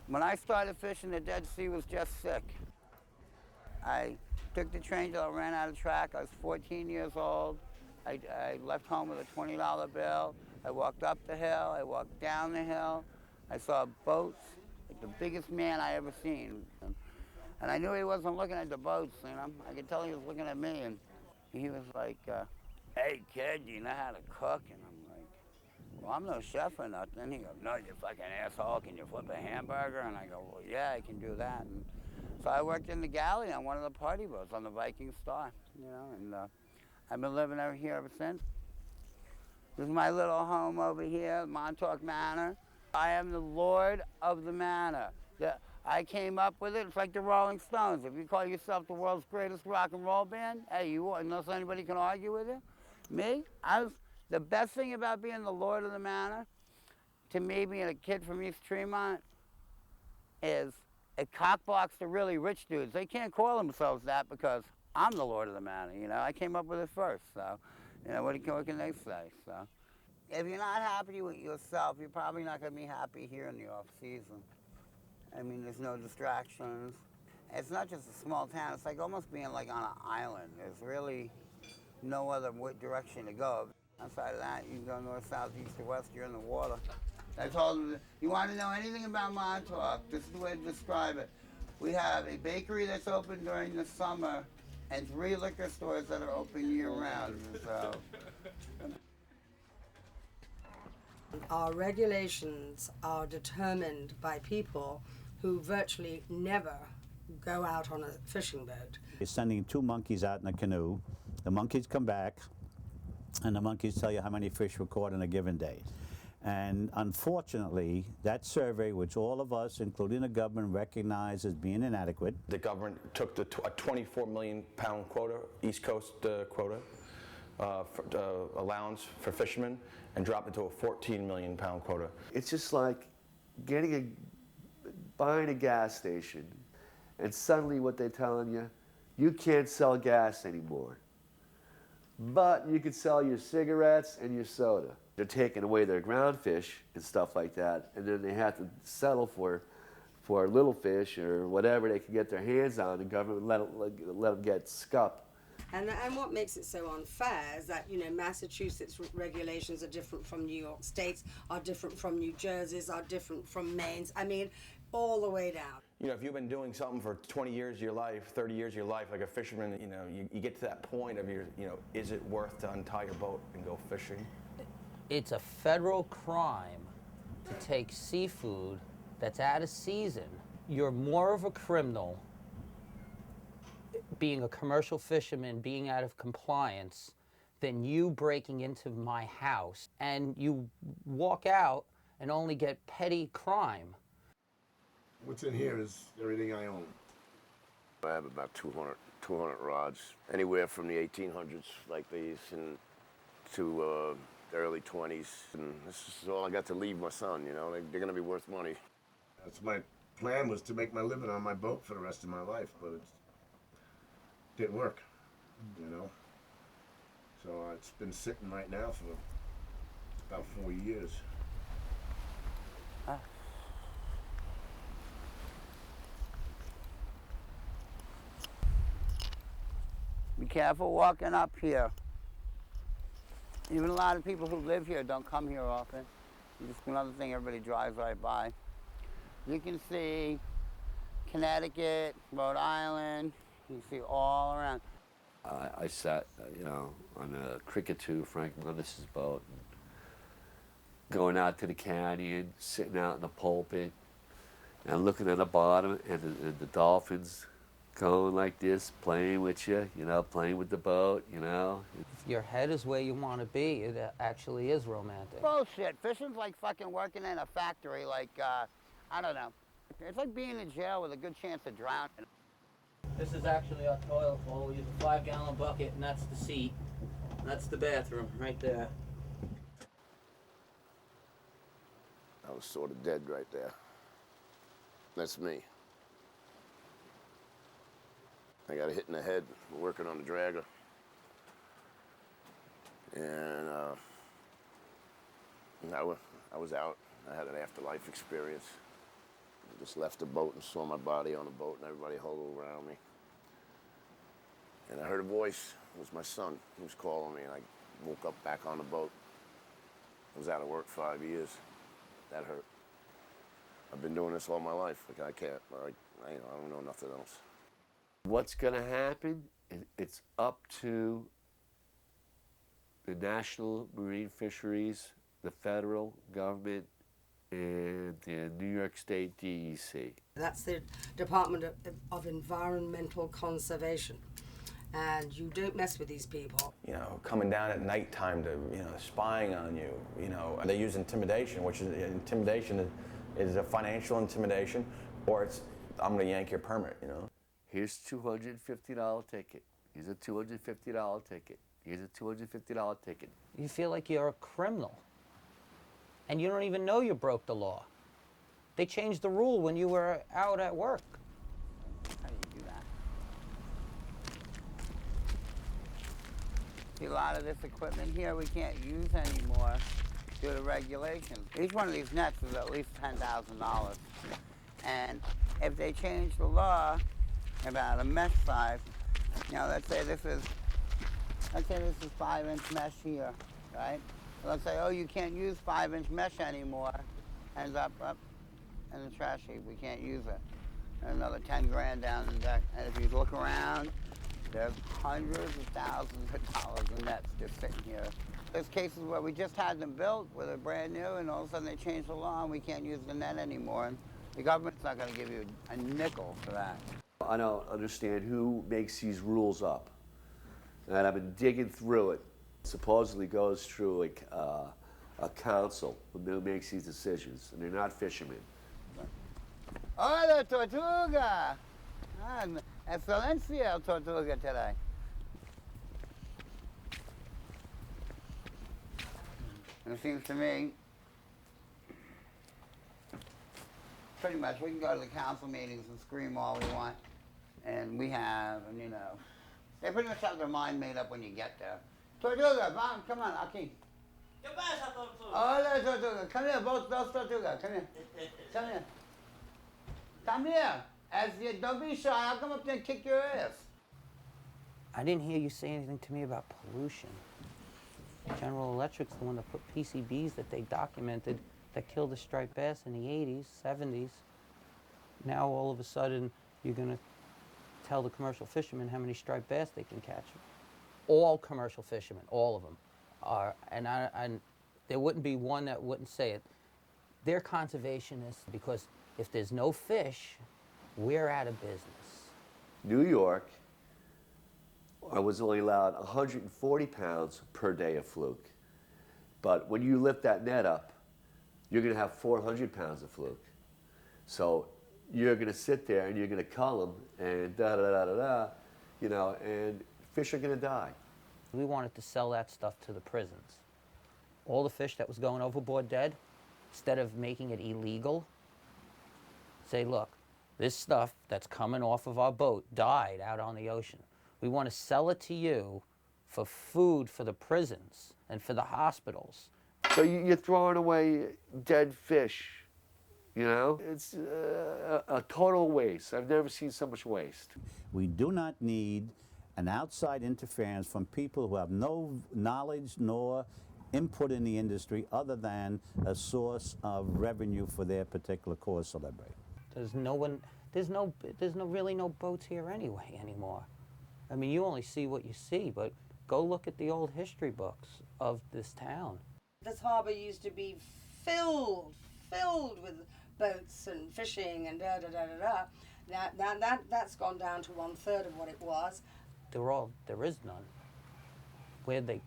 When I started fishing, the Dead Sea was just sick. I took the train till I ran out of track. I was 14 years old. I left home with a $20 bill. I walked up the hill. I walked down the hill. I saw boats, like the biggest man I ever seen. And I knew he wasn't looking at the boats, you know. I could tell he was looking at me. And he was like, hey, kid, do you know how to cook? And I'm like, well, I'm no chef or nothing. He goes, no, you fucking asshole. Can you flip a hamburger? And I go, well, yeah, I can do that. And so I worked in the galley on one of the party boats on the Viking Star, you know, and I've been living over here ever since. This is my little home over here, Montauk Manor. I am the Lord of the Manor. I came up with it. It's like the Rolling Stones. If you call yourself the world's greatest rock and roll band, hey, you unless anybody can argue with it. Me, the best thing about being the Lord of the Manor, to me, being a kid from East Tremont, is it cockblocks the really rich dudes. They can't call themselves that because I'm the Lord of the Manor. You know, I came up with it first. So, you know, what can they say? So, if you're not happy with yourself, you're probably not going to be happy here in the off season. I mean, there's no distractions. It's not just a small town. It's like almost being like on an island. There's really no other direction to go. Outside of that, you can go north, south, east, or west. You're in the water. I told them, you want to know anything about Montauk, this is the way to describe it. We have a bakery that's open during the summer and 3 liquor stores that are open year-round. So. Our regulations are determined by people who virtually never go out on a fishing boat. You're sending 2 monkeys out in a canoe. The monkeys come back, and the monkeys tell you how many fish were caught in a given day. And unfortunately, that survey, which all of us, including the government, recognize as being inadequate. The government took a 24 million pound quota, East Coast quota, allowance for fishermen, and dropped it to a 14 million pound quota. It's just like buying a gas station, and suddenly what they're telling you, you can't sell gas anymore. But you can sell your cigarettes and your soda. They're taking away their ground fish and stuff like that, and then they have to settle for little fish or whatever they can get their hands on. The government let them get scupped. And what makes it so unfair is that, you know, Massachusetts regulations are different from New York State's, are different from New Jersey's, are different from Maine's. I mean, all the way down. You know, if you've been doing something for 20 years of your life, 30 years of your life, like a fisherman, you know, you get to that point of is it worth to untie your boat and go fishing? It's a federal crime to take seafood that's out of season. You're more of a criminal being a commercial fisherman, being out of compliance, than you breaking into my house. And you walk out and only get petty crime. What's in here is everything I own. I have about 200 rods, anywhere from the 1800s like these and to the early 20s. And this is all I got to leave my son, you know. They're going to be worth money. That's my plan, was to make my living on my boat for the rest of my life, but it didn't work, you know. So it's been sitting right now for about 4 years. Be careful walking up here. Even a lot of people who live here don't come here often. Just another thing, everybody drives right by. You can see Connecticut, Rhode Island, you can see all around. I sat, you know, on a cricket to Frank Munnis's boat, and going out to the canyon, sitting out in the pulpit, and looking at the bottom, and the dolphins going like this, playing with you, you know, playing with the boat, you know. If your head is where you want to be, it actually is romantic. Bullshit. Fishing's like fucking working in a factory, like, I don't know. It's like being in jail with a good chance of drowning. This is actually our toilet bowl. We use a 5-gallon bucket, and that's the seat. And that's the bathroom right there. I was sort of dead right there. That's me. I got a hit in the head working on the dragger. And I was out. I had an afterlife experience. Just left the boat and saw my body on the boat, and everybody huddled around me. And I heard a voice. It was my son. He was calling me, and I woke up back on the boat. I was out of work 5 years. That hurt. I've been doing this all my life. Like, I can't, I don't know nothing else. What's going to happen? It's up to the National Marine Fisheries, the federal government, and the New York State DEC. That's the Department of Environmental Conservation. And you don't mess with these people. You know, coming down at nighttime to, you know, spying on you. You know, they use intimidation, which is intimidation is a financial intimidation, or it's I'm going to yank your permit. You know. Here's $250 ticket. Here's a $250 ticket. Here's a $250 ticket. You feel like you're a criminal. And you don't even know you broke the law. They changed the rule when you were out at work. How do you do that? See, a lot of this equipment here we can't use anymore due to regulations. Each one of these nets is at least $10,000. And if they change the law about a mesh size, you know, let's say this is 5-inch mesh here, right? So let's say, oh, you can't use 5-inch mesh anymore. Ends up in the trash heap. We can't use it. And another 10 grand down the deck. And if you look around, there's hundreds of thousands of dollars in nets just sitting here. There's cases where we just had them built, where they're brand new, and all of a sudden they changed the law and we can't use the net anymore. And the government's not going to give you a nickel for that. I don't understand who makes these rules up. And I've been digging through it. Supposedly goes through a council who makes these decisions, and they're not fishermen. Hola, Tortuga! Ah, Excelencia, el Tortuga today. And it seems to me, pretty much we can go to the council meetings and scream all we want, and we have, and you know, they pretty much have their mind made up when you get there. Tortuga, Mom, come on, aquí. ¿Qué pasa, Tortuga? Hola, Tortuga. Come here, both Tortuga. Come here. Come here. Come here. Don't be shy. I'll come up there and kick your ass. I didn't hear you say anything to me about pollution. General Electric's the one that put PCBs that they documented that killed the striped bass in the 80s, 70s. Now all of a sudden you're going to tell the commercial fishermen how many striped bass they can catch. All commercial fishermen, all of them are, and there wouldn't be one that wouldn't say it. They're conservationists because if there's no fish, we're out of business. New York, I was only allowed 140 pounds per day of fluke. But when you lift that net up, you're going to have 400 pounds of fluke. So you're going to sit there and you're going to cull them and da-da-da-da-da, you know, and fish are going to die. We wanted to sell that stuff to the prisons. All the fish that was going overboard dead, instead of making it illegal, say, look, this stuff that's coming off of our boat died out on the ocean. We want to sell it to you for food for the prisons and for the hospitals. So you're throwing away dead fish, you know? It's a total waste. I've never seen so much waste. We do not need an outside interference from people who have no knowledge nor input in the industry other than a source of revenue for their particular cause celebrate. There's really no boats here anyway anymore. I mean, you only see what you see, but go look at the old history books of this town. This harbour used to be filled with boats and fishing and da-da-da-da-da. That's gone down to 1/3 of what it was. There is none.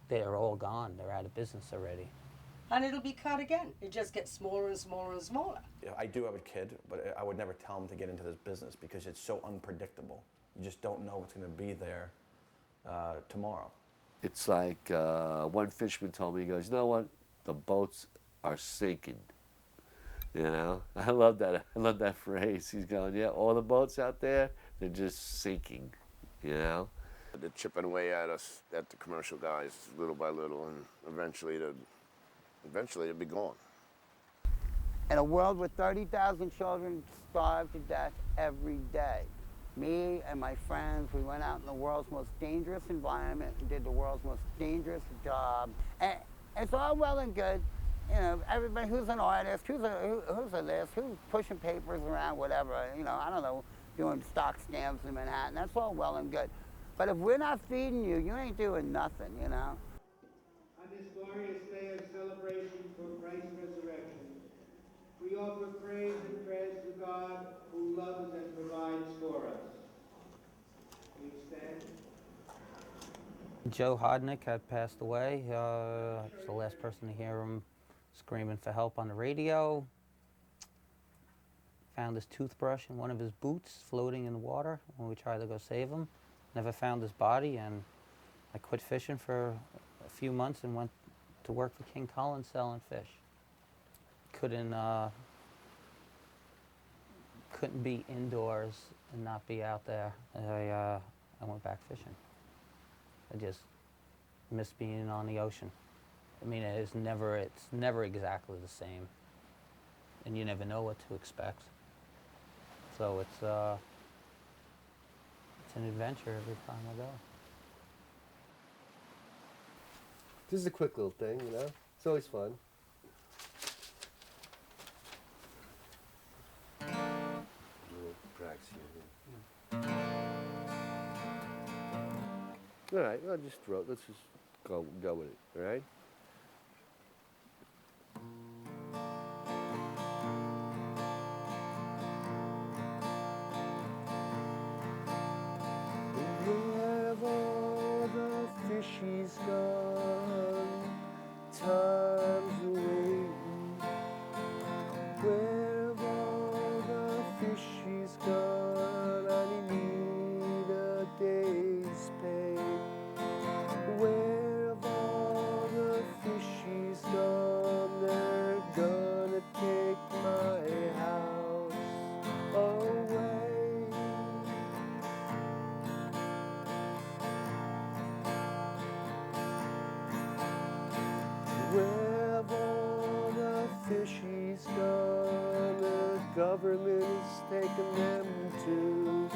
They're all gone. They're out of business already. And it'll be cut again. It just gets smaller and smaller and smaller. Yeah, I do have a kid, but I would never tell him to get into this business because it's so unpredictable. You just don't know what's going to be there tomorrow. It's like one fisherman told me, he goes, you know what? The boats are sinking. You know, I love that phrase. He's going, yeah, all the boats out there, they're just sinking, you know? They're chipping away at us, at the commercial guys, little by little, and eventually they'll be gone. In a world where 30,000 children starve to death every day. Me and my friends, we went out in the world's most dangerous environment and did the world's most dangerous job. And it's all well and good. You know, everybody who's an artist, who's a this, who's pushing papers around, whatever, you know, I don't know, doing stock stamps in Manhattan, that's all well and good. But if we're not feeding you, you ain't doing nothing, you know? On this glorious day of celebration for Christ's resurrection, we offer praise and prayers to God who loves and provides for us. Please stand. Joe Hodnick had passed away. I was the last person to hear him screaming for help on the radio. Found his toothbrush in one of his boots floating in the water when we tried to go save him. Never found his body, and I quit fishing for a few months and went to work for King Cullen selling fish. Couldn't be indoors and not be out there. I went back fishing. I just miss being on the ocean. I mean, it's never exactly the same, and you never know what to expect. So it's an adventure every time I go. This is a quick little thing, you know? It's always fun. Little cracks here. All right, let's just go with it, all right? Where have all the fishies gone? Time's waiting. Where have all the fishies gone? I need a day's pay. Where have all the fishies gone? They're gonna take my house away. Where have all the fishies gone? The government is taking them too.